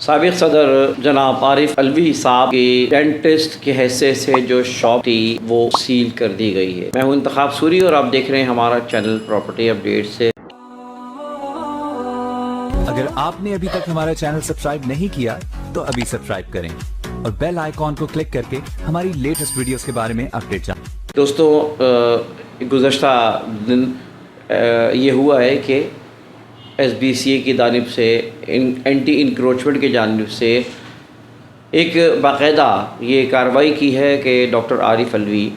سابق صدر جناب عارف الوی صاحب کی ڈینٹسٹ کی حیثیت سے جو شاپ تھی وہ سیل کر دی گئی ہے۔ میں ہوں انتخاب سوری اور آپ دیکھ رہے ہیں ہمارا چینل پراپرٹی اپڈیٹ سے۔ اگر آپ نے ابھی تک ہمارا چینل سبسکرائب نہیں کیا تو ابھی سبسکرائب کریں اور بیل آئیکن کو کلک کر کے ہماری لیٹسٹ ویڈیوز کے بارے میں اپڈیٹ جانیں۔ دوستو، گزشتہ دن یہ ہوا ہے کہ ایس بی سی اے کی جانب سے اینٹی انکروچمنٹ کی جانب سے ایک باقاعدہ یہ کارروائی کی ہے کہ ڈاکٹر عارف الوی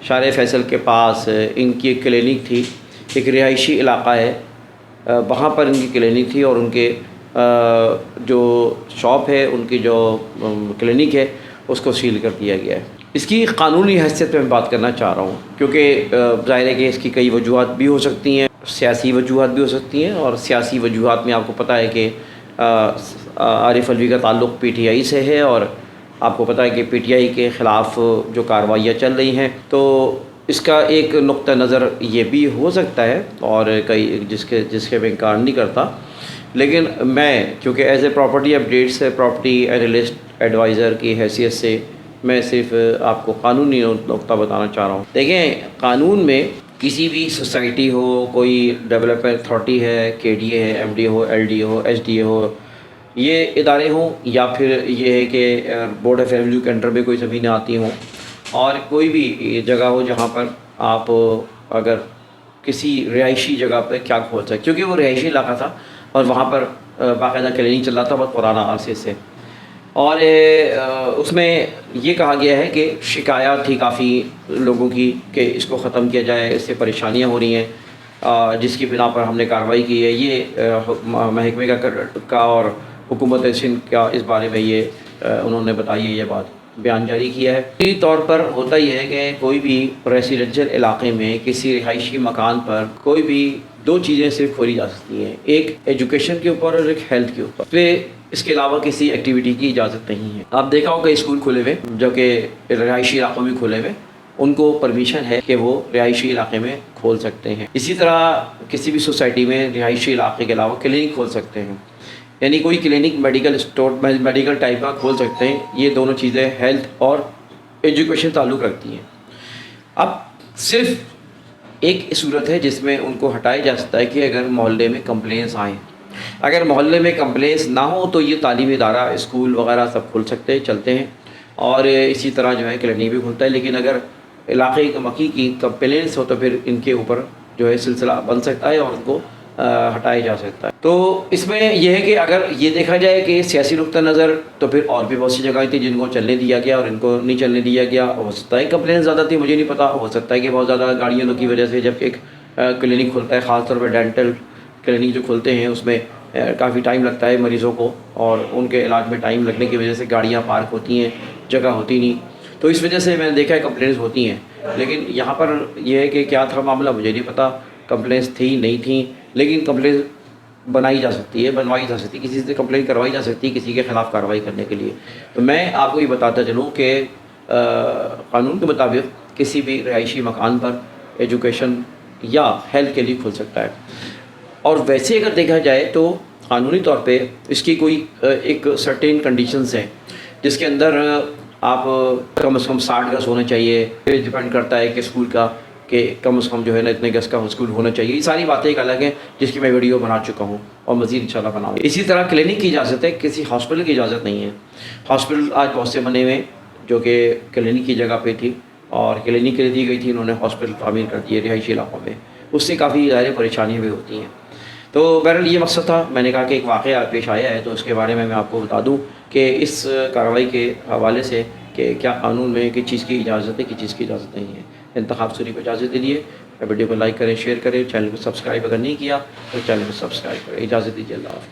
شارع فیصل کے پاس ان کی ایک کلینک تھی، ایک رہائشی علاقہ ہے، وہاں پر ان کی کلینک تھی اور ان کے جو شاپ ہے، ان کی جو کلینک ہے، اس کو سیل کر دیا گیا ہے۔ اس کی قانونی حیثیت پہ میں بات کرنا چاہ رہا ہوں، کیونکہ ظاہر ہے کہ اس کی کئی وجوہات بھی ہو سکتی ہیں، سیاسی وجوہات بھی ہو سکتی ہیں، اور سیاسی وجوہات میں آپ کو پتہ ہے کہ عارف الوی کا تعلق پی ٹی آئی سے ہے، اور آپ کو پتہ ہے کہ پی ٹی آئی کے خلاف جو کارروائیاں چل رہی ہیں، تو اس کا ایک نقطہ نظر یہ بھی ہو سکتا ہے، اور کئی جس کے میں انکار نہیں کرتا، لیکن میں چونکہ ایز اے پراپرٹی اپڈیٹ سے پراپرٹی اینالسٹ ایڈوائزر کی حیثیت سے میں صرف آپ کو قانونی نقطہ بتانا چاہ رہا ہوں۔ دیکھیں، قانون میں کسی بھی سوسائٹی ہو، کوئی ڈیولپمنٹ اتھارٹی ہے، کے ڈی اے ہے، ایم ڈی ہو، ایل ڈی ہو، ایس ڈی اے ہو، یہ ادارے ہوں، یا پھر یہ ہے کہ بورڈ آف ریونیو کے انڈر میں کوئی زمینیں آتی ہوں، اور کوئی بھی جگہ ہو جہاں پر آپ اگر کسی رہائشی جگہ پہ کیا کھول سکتے، کیونکہ وہ رہائشی علاقہ تھا اور وہاں پر باقاعدہ کلینک چل رہا تھا بہت پرانا عرصے سے، اور اس میں یہ کہا گیا ہے کہ شکایات تھی کافی لوگوں کی کہ اس کو ختم کیا جائے، اس سے پریشانیاں ہو رہی ہیں، جس کی بنا پر ہم نے کارروائی کی ہے۔ یہ محکمے کا اور حکومت سندھ کا اس بارے میں یہ انہوں نے بتائی ہے، یہ بات بیان جاری کیا ہے۔ اسی طور پر ہوتا یہ ہے کہ کوئی بھی ریزیڈنشل علاقے میں کسی رہائشی مکان پر کوئی بھی دو چیزیں صرف کھولی جا سکتی ہیں، ایک ایجوکیشن کے اوپر اور ایک ہیلتھ کے اوپر، اس کے علاوہ کسی ایکٹیویٹی کی اجازت نہیں ہے۔ آپ دیکھا ہوگا اسکول کھلے ہوئے جو کہ رہائشی علاقوں میں کھلے ہوئے، ان کو پرمیشن ہے کہ وہ رہائشی علاقے میں کھول سکتے ہیں۔ اسی طرح کسی بھی سوسائٹی میں رہائشی علاقے کے علاوہ کلینک کھول سکتے ہیں، یعنی کوئی clinic medical store medical type کا کھول سکتے ہیں۔ یہ دونوں چیزیں ہیلتھ اور ایجوکیشن تعلق رکھتی ہیں۔ اب صرف ایک صورت ہے جس میں ان کو ہٹایا جا سکتا ہے کہ اگر محلے میں کمپلینس آئیں، اگر محلے میں کمپلینس نہ ہو تو یہ تعلیمی ادارہ، اسکول وغیرہ سب کھل سکتے چلتے ہیں، اور اسی طرح جو ہے کلینک بھی کھلتا ہے، لیکن اگر علاقے مکی کی کمپلینس ہو تو پھر ان کے اوپر جو ہے سلسلہ بن سکتا ہے اور ان کو ہٹایا جا سکتا ہے۔ تو اس میں یہ ہے کہ اگر یہ دیکھا جائے کہ سیاسی نقطہ نظر، تو پھر اور بھی بہت سی جگہیں تھیں جن کو چلنے دیا گیا اور ان کو نہیں چلنے دیا گیا۔ ہو سکتا ہے کمپلینس زیادہ تھی، مجھے نہیں پتا، ہو سکتا ہے کہ بہت زیادہ گاڑیوں کی وجہ سے، جب ایک کلینک کھلتا ہے، خاص طور پہ ڈینٹل کلینک جو کھلتے ہیں، اس میں کافی ٹائم لگتا ہے مریضوں کو، اور ان کے علاج میں ٹائم لگنے کی وجہ سے گاڑیاں پارک ہوتی ہیں، جگہ ہوتی نہیں، تو اس وجہ سے میں نے دیکھا ہے کمپلینس ہوتی ہیں۔ لیکن یہاں پر یہ ہے کہ کیا تھا معاملہ مجھے نہیں پتا، کمپلینس تھی نہیں تھیں، لیکن کمپلینس بنائی جا سکتی ہے، بنوائی جا سکتی ہے، کسی سے کمپلین کروائی جا سکتی ہے کسی کے خلاف کارروائی کرنے کے لیے۔ تو میں آپ کو یہ بتاتا چلوں کہ قانون کے مطابق کسی بھی رہائشی مکان پر ایجوکیشن یا ہیلتھ کے لیے کھل سکتا ہے، اور ویسے اگر دیکھا جائے تو قانونی طور پہ اس کی کوئی ایک سرٹین کنڈیشنز ہیں جس کے اندر آپ کم از کم 60 گز ہونا چاہیے، پھر ڈیپینڈ کرتا ہے کہ اسکول کا، کہ کم از کم جو ہے نا اتنے گز کا اسکول ہونا چاہیے۔ یہ ساری باتیں ایک الگ ہیں جس کی میں ویڈیو بنا چکا ہوں اور مزید انشاءاللہ بناؤں گا۔ اسی طرح کلینک کی اجازت ہے، کسی ہاسپٹل کی اجازت نہیں ہے۔ ہاسپٹل آج بہت سے بنے ہوئے جو کہ کلینک کی جگہ پہ تھی، اور کلینک کے لیے دی گئی تھی، انہوں نے ہاسپٹل تعمیر کر دیے رہائشی علاقوں میں، اس سے کافی ظاہر پریشانیاں بھی ہوتی ہیں۔ تو بہرحال یہ مقصد تھا، میں نے کہا کہ ایک واقعہ پیش آیا ہے تو اس کے بارے میں آپ کو بتا دوں کہ اس کارروائی کے حوالے سے کہ کیا قانون میں کس چیز کی اجازت ہے، کس چیز کی اجازت نہیں ہے۔ انتخاب سوری کو اجازت دیجیے، ویڈیو کو لائک کریں، شیئر کریں، چینل کو سبسکرائب اگر نہیں کیا تو چینل کو سبسکرائب کریں۔ اجازت دیجیے، اللہ حافظ۔